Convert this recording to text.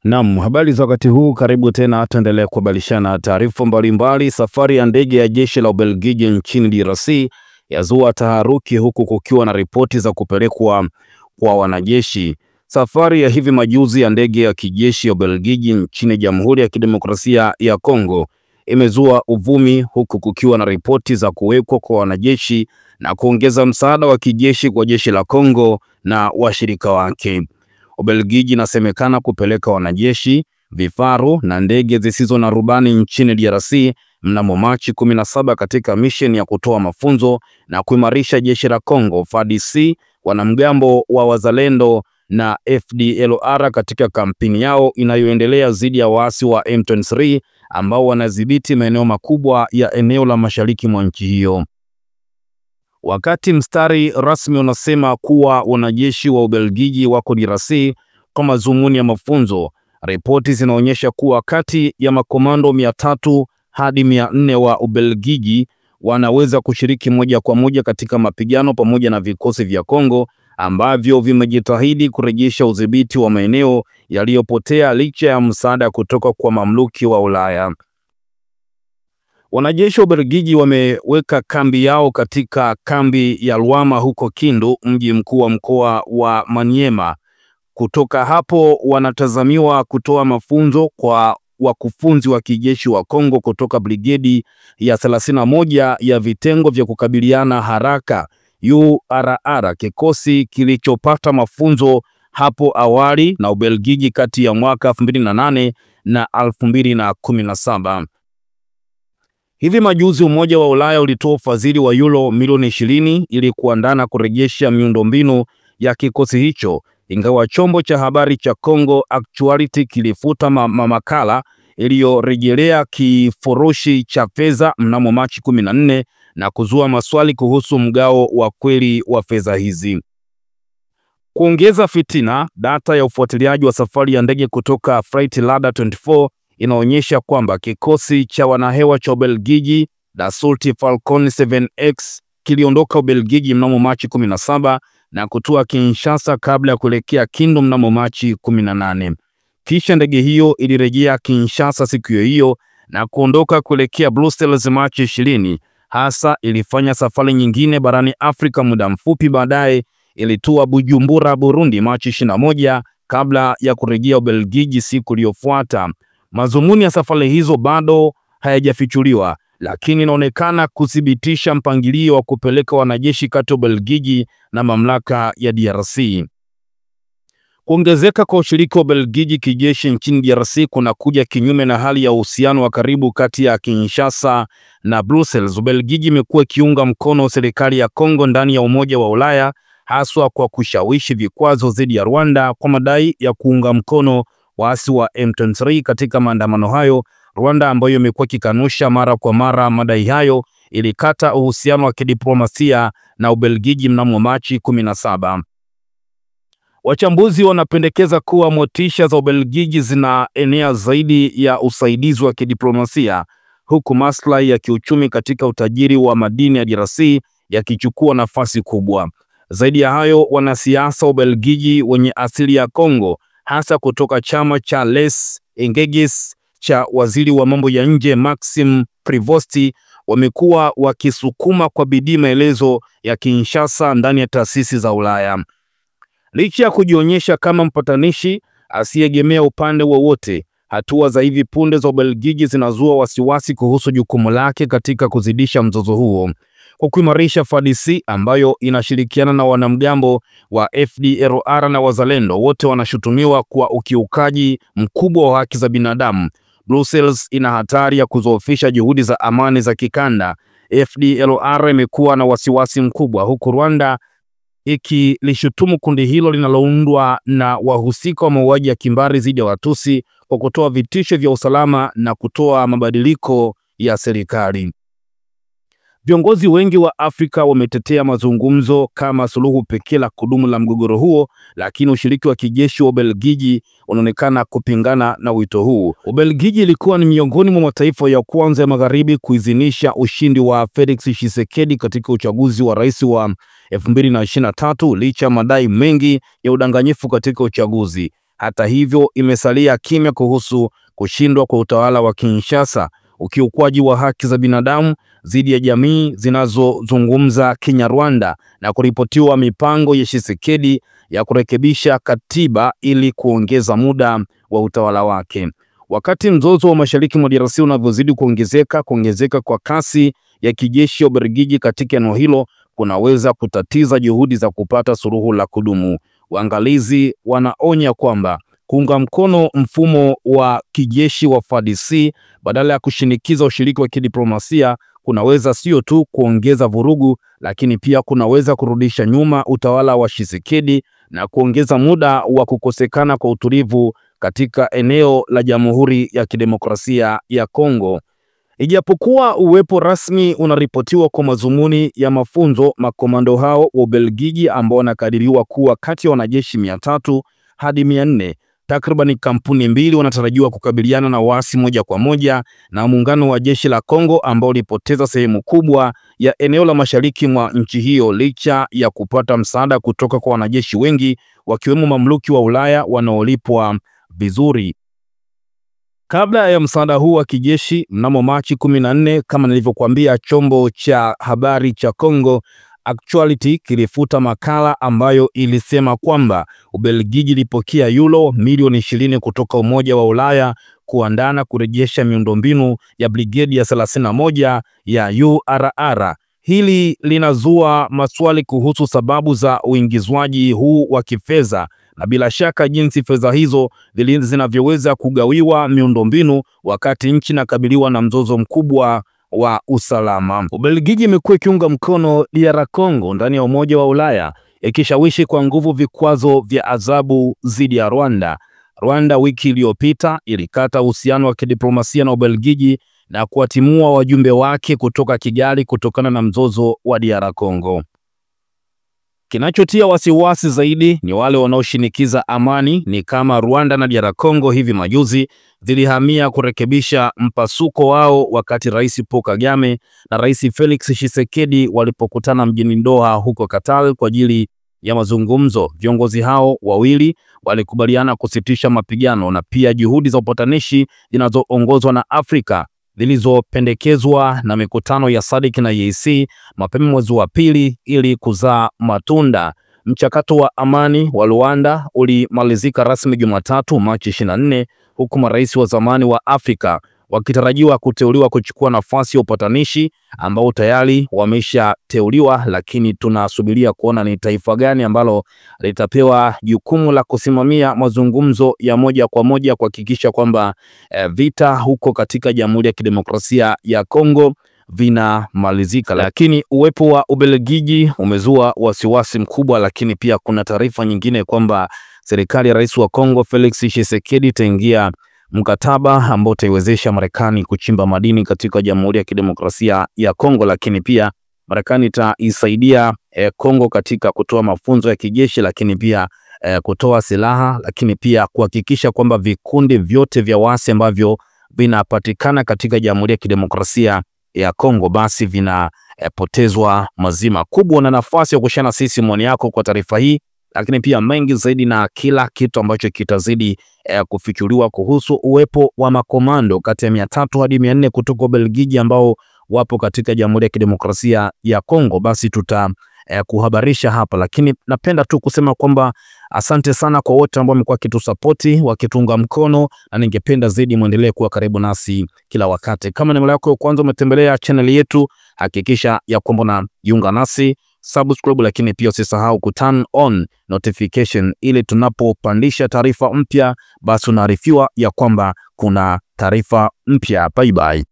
Naam, habari za wakati huu, karibu tena tuendelee kubadilishana taarifa mbalimbali. Safari ya ndege ya jeshi la Ubelgiji nchini DRC yazua taharuki huku kukiwa na ripoti za kupelekwa kwa wanajeshi. Safari ya hivi majuzi ya ndege ya kijeshi ya Ubelgiji nchini Jamhuri ya Kidemokrasia ya Kongo imezua uvumi huku kukiwa na ripoti za kuwekwa kwa wanajeshi na kuongeza msaada wa kijeshi kwa jeshi la Kongo na washirika wake. Ubelgiji inasemekana kupeleka wanajeshi, vifaru na ndege zisizo na rubani nchini DRC mnamo Machi 17 katika misheni ya kutoa mafunzo na kuimarisha jeshi la Kongo FARDC, wanamgambo wa Wazalendo na FDLR katika kampeni yao inayoendelea dhidi ya waasi wa M23 ambao wanadhibiti maeneo makubwa ya eneo la mashariki mwa nchi hiyo. Wakati mstari rasmi unasema kuwa wanajeshi wa Ubelgiji wako DRC kwa madhumuni ya mafunzo, ripoti zinaonyesha kuwa kati ya makomando 300 hadi 400 wa Ubelgiji wanaweza kushiriki moja kwa moja katika mapigano pamoja na vikosi vya Kongo ambavyo vimejitahidi kurejesha udhibiti wa maeneo yaliyopotea licha ya msaada kutoka kwa mamluki wa Ulaya. Wanajeshi wa Ubelgiji wameweka kambi yao katika kambi ya Luama huko Kindu, mji mkuu wa mkoa wa Maniema. Kutoka hapo wanatazamiwa kutoa mafunzo kwa wakufunzi wa kijeshi wa Kongo kutoka brigedi ya 31 ya vitengo vya kukabiliana haraka URR, kikosi kilichopata mafunzo hapo awali na Ubelgiji kati ya mwaka 2008 na 2017. Hivi majuzi Umoja wa Ulaya ulitoa ufadhili wa euro milioni 20 ili kuandaa kurejesha miundombinu ya kikosi hicho, ingawa chombo cha habari cha Congo Actuality kilifuta makala iliyorejelea kifurushi cha fedha mnamo Machi 14 na kuzua maswali kuhusu mgao wa kweli wa fedha hizi. Kuongeza fitina, data ya ufuatiliaji wa safari ya ndege kutoka Flightradar 24 inaonyesha kwamba kikosi cha wanahewa cha Ubelgiji Dassault Falcon 7X kiliondoka Ubelgiji mnamo Machi 17 na kutua Kinshasa kabla ya kuelekea Kindu mnamo Machi 18. Kisha ndege hiyo ilirejea Kinshasa siku hiyo na kuondoka kuelekea Brussels Machi 20. Hasa ilifanya safari nyingine barani Afrika muda mfupi baadaye ilitua Bujumbura, Burundi Machi 21 kabla ya kurejea Ubelgiji siku iliyofuata. Mazumuni ya safari hizo bado hayajafichuliwa, lakini inaonekana kuthibitisha mpangilio wa kupeleka wanajeshi kati ya Ubelgiji na mamlaka ya DRC. Kuongezeka kwa ushiriki wa Ubelgiji kijeshi nchini DRC kunakuja kinyume na hali ya uhusiano wa karibu kati ya Kinshasa na Brussels. Ubelgiji imekuwa ikiunga mkono serikali ya Kongo ndani ya Umoja wa Ulaya, haswa kwa kushawishi vikwazo dhidi ya Rwanda kwa madai ya kuunga mkono waasi wa M23 katika maandamano hayo. Rwanda, ambayo imekuwa kikanusha mara kwa mara madai hayo, ilikata uhusiano wa kidiplomasia na Ubelgiji mnamo Machi 17. Wachambuzi wanapendekeza kuwa motisha za Ubelgiji zinaenea zaidi ya usaidizi wa kidiplomasia, huku maslahi ya kiuchumi katika utajiri wa madini ya DRC yakichukua nafasi kubwa. Zaidi ya hayo, wanasiasa wa Ubelgiji wenye asili ya Kongo, hasa kutoka chama cha Les Engagés cha waziri wa mambo ya nje Maxime Prévost, wamekuwa wakisukuma kwa bidii maelezo ya Kinshasa ndani ya taasisi za Ulaya. Licha ya kujionyesha kama mpatanishi asiyegemea upande wowote, hatua za hivi punde za Ubelgiji zinazua wasiwasi kuhusu jukumu lake katika kuzidisha mzozo huo. Kwa kuimarisha FARDC ambayo inashirikiana na wanamgambo wa FDLR na Wazalendo, wote wanashutumiwa kwa ukiukaji mkubwa wa haki za binadamu. Brussels ina hatari ya kuzoofisha juhudi za amani za kikanda. FDLR imekuwa na wasiwasi mkubwa, huku Rwanda ikilishutumu kundi hilo linaloundwa na wahusika wa mauaji ya kimbari dhidi ya Watusi kwa kutoa vitisho vya usalama na kutoa mabadiliko ya serikali. Viongozi wengi wa Afrika wametetea mazungumzo kama suluhu pekee la kudumu la mgogoro huo, lakini ushiriki wa kijeshi wa Ubelgiji unaonekana kupingana na wito huu. Ubelgiji ilikuwa ni miongoni mwa mataifa ya kwanza ya magharibi kuidhinisha ushindi wa Felix Tshisekedi katika uchaguzi wa rais wa 2023 licha madai mengi ya udanganyifu katika uchaguzi. Hata hivyo, imesalia kimya kuhusu kushindwa kwa utawala wa Kinshasa, ukiukwaji wa haki za binadamu dhidi ya jamii zinazozungumza Kinyarwanda na kuripotiwa mipango ya Tshisekedi ya kurekebisha katiba ili kuongeza muda wa utawala wake. Wakati mzozo wa mashariki mwa DRC unavyozidi kuongezeka kwa kasi ya kijeshi ya Ubelgiji katika eneo hilo kunaweza kutatiza juhudi za kupata suluhu la kudumu. Waangalizi wanaonya kwamba kuunga mkono mfumo wa kijeshi wa FARDC badala ya kushinikiza ushiriki wa kidiplomasia kunaweza sio tu kuongeza vurugu, lakini pia kunaweza kurudisha nyuma utawala wa Tshisekedi na kuongeza muda wa kukosekana kwa utulivu katika eneo la Jamhuri ya Kidemokrasia ya Kongo. Ijapokuwa uwepo rasmi unaripotiwa kwa mazumuni ya mafunzo, makomando hao wa Ubelgiji ambao wanakadiriwa kuwa kati ya wanajeshi 300 hadi 400, takriban kampuni mbili, wanatarajiwa kukabiliana na waasi moja kwa moja na muungano wa jeshi la Kongo ambao ulipoteza sehemu kubwa ya eneo la mashariki mwa nchi hiyo licha ya kupata msaada kutoka kwa wanajeshi wengi wakiwemo mamluki wa Ulaya wanaolipwa vizuri. Kabla ya msaada huu wa kijeshi, mnamo Machi 14, kama nilivyokuambia, chombo cha habari cha Congo Actuality kilifuta makala ambayo ilisema kwamba Ubelgiji ilipokea euro milioni 20 kutoka Umoja wa Ulaya kuandaa na kurejesha miundombinu ya brigedi ya 31 ya URR. Hili linazua maswali kuhusu sababu za uingizwaji huu wa kifedha na bila shaka jinsi fedha hizo zinavyoweza kugawiwa miundombinu wakati nchi inakabiliwa na mzozo mkubwa wa usalama. Ubelgiji imekuwa ikiunga mkono DR Congo ndani ya Umoja wa Ulaya, ikishawishi kwa nguvu vikwazo vya adhabu dhidi ya Rwanda. Rwanda wiki iliyopita ilikata uhusiano wa kidiplomasia na Ubelgiji na kuwatimua wajumbe wake kutoka Kigali kutokana na mzozo wa DR Congo. Kinachotia wasiwasi zaidi ni wale wanaoshinikiza amani, ni kama Rwanda na DR Congo hivi majuzi zilihamia kurekebisha mpasuko wao wakati Rais Paul Kagame na Rais Felix Tshisekedi walipokutana mjini Doha huko Qatar kwa ajili ya mazungumzo. Viongozi hao wawili walikubaliana kusitisha mapigano na pia juhudi za upatanishi zinazoongozwa na Afrika zilizopendekezwa na mikutano ya SADC na EAC mapema mwezi wa pili ili kuzaa matunda. Mchakato wa amani wa Luanda ulimalizika rasmi Jumatatu Machi 24, huku marais wa zamani wa Afrika wakitarajiwa kuteuliwa kuchukua nafasi ya upatanishi ambao tayari wameshateuliwa, lakini tunasubiria kuona ni taifa gani ambalo litapewa jukumu la kusimamia mazungumzo ya moja kwa moja kuhakikisha kwamba vita huko katika Jamhuri ya Kidemokrasia ya Kongo vinamalizika. Lakini uwepo wa Ubelgiji umezua wasiwasi mkubwa, lakini pia kuna taarifa nyingine kwamba serikali ya Rais wa Kongo Felix Tshisekedi itaingia mkataba ambao utaiwezesha Marekani kuchimba madini katika Jamhuri ya Kidemokrasia ya Kongo, lakini pia Marekani itaisaidia Kongo katika kutoa mafunzo ya kijeshi, lakini pia kutoa silaha, lakini pia kuhakikisha kwamba vikundi vyote vya waasi ambavyo vinapatikana katika Jamhuri ya Kidemokrasia ya Kongo basi vinapotezwa mazima. Kubwa na nafasi ya kushana sisi maoni yako kwa taarifa hii, lakini pia mengi zaidi na kila kitu ambacho kitazidi kufichuliwa kuhusu uwepo wa makomando kati ya 300 hadi 400 kutoka Ubelgiji ambao wapo katika Jamhuri ya Kidemokrasia ya Kongo, basi kuhabarisha hapa. Lakini napenda tu kusema kwamba asante sana kwa wote ambao wamekuwa kitusapoti, wakitunga mkono, na ningependa zaidi muendelee kuwa karibu nasi kila wakati. Kama ni mara yako ya kwanza umetembelea channel yetu, hakikisha ya kwamba unajiunga nasi, subscribe, lakini pia usisahau ku turn on notification ili tunapopandisha taarifa mpya basi unaarifiwa ya kwamba kuna taarifa mpya. Bye bye.